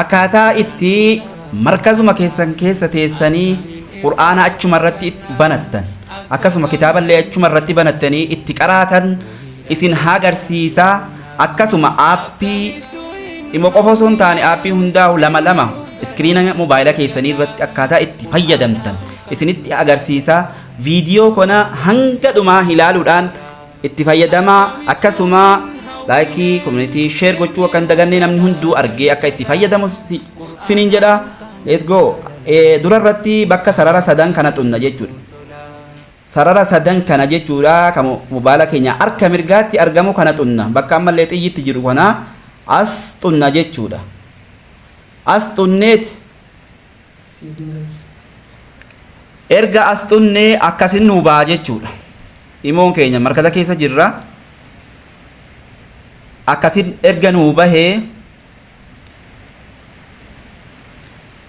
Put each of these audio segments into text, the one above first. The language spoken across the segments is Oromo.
akkaataa itti markazuma keessan keessa teessanii qur'aana achuma irratti banattan akkasuma kitaaballee achuma irratti banattanii itti qaraatan isin agarsiisa. Akkasuma aappii dhimma qofa osoo hin taane aappii hundaa'u lama lama iskiriina mobaayila keessanii irratti akkaataa itti fayyadamtan isinitti agarsiisa. Viidiyoo kana hanga dhumaa ilaaluudhaan itti fayyadamaa. Akkasuma laayikii koominitii sheer gochuu akka hin dagannee namni hunduu argee akka itti fayyadamu siniin jedha. Let's go. Dura irratti bakka sarara sadan kana xunna jechuudha. Sarara sadan kana jechuudha kan mobaayila keenya harka mirgaatti argamu kana xunna. Bakka ammallee xiyyitti jiru kana as xunna jechuudha. As xunneet erga as xunnee akkasin nuu ba'a jechuudha. Imoon keenya markaza keessa jirra. Akkasin erga nuu bahee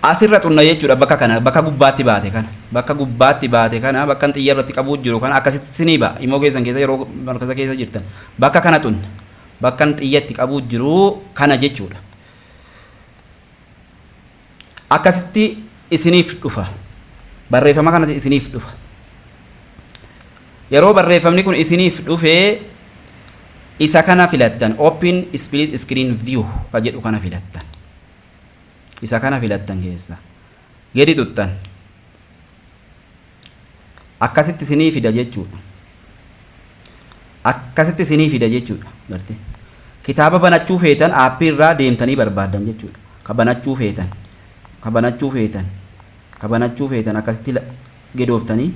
asirra xunna jechuudha. Bakka kana bakka gubbaatti baate kana bakka gubbaatti baate kana bakka xiyya irratti qabuu jiru kana akkasitti sinii ba'a. Imoo keessan keessa yeroo markaza keessa jirtan bakka kana xunna bakka xiyyatti qabuu jiru kana jechuudha. Akkasitti isiniif dhufa. Barreeffama kanatti isiniif dhufa. Yeroo barreeffamni kun isiniif dhufee isa kana filattan open split screen view ka jedhu kana filattan. Isa kana filattan keessa gadi tuttan akkasitti isinii fida jechuudha. Akkasitti isinii fida jechuudha. Garte kitaaba banachuu feetan aappii irraa deemtanii barbaadan jechuudha. Ka banachuu feetan akkasitti gedooftanii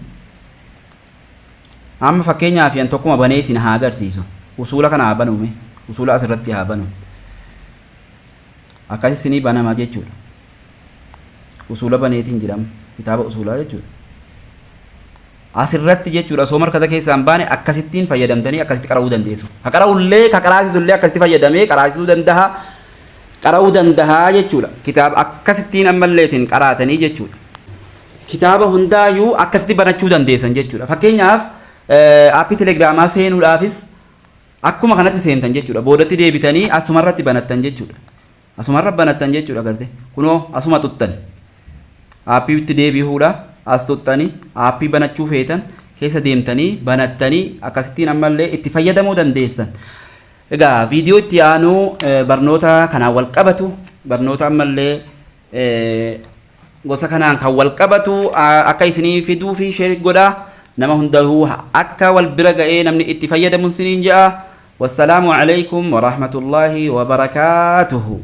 amma fakkeenyaaf yan tokkuma banee isin haa agarsiisu. Usula kana haa banuume usula asirratti haa banu akkasi isinii banama jechuudha. Usula baneetiin jedhama kitaaba usulaa jechuudha. Asirratti jechuudha soo markaza keessaan baane akkasittiin fayyadamtanii akkasitti qara'uu dandeessu. Ha qara'ullee ka qaraasisullee akkasitti fayyadamee qaraasisuu qara'uu dandaha jechuudha. Kitaaba akkasittiin ammalleetiin qaraatanii jechuudha. Kitaaba hundaayyuu akkasitti banachuu dandeessan jechuudha. Fakkeenyaaf aappii telegiraamaa seenuudhaafis akkuma kanatti seentan jechuudha. Boodatti deebitanii asumarratti banattan jechuudha. Asumarra banattan jechuudha garte. Kunoo asuma tuttan. Aappii itti deebi'uudha as tuttanii aappii banachuu feetan keessa deemtanii banattanii akkasittiin ammallee itti fayyadamuu dandeessan. Egaa viidiyoo itti aanu barnoota kanaan wal qabatu barnoota ammallee gosa kanaan kan wal qabatu akka isinii fiduu fi sheer godhaa nama hundaa'uu akka wal bira ga'ee namni itti fayyadamu siniin jedha. Wassalaamu alaykum wa rahmatullahi wa barakaatuhu.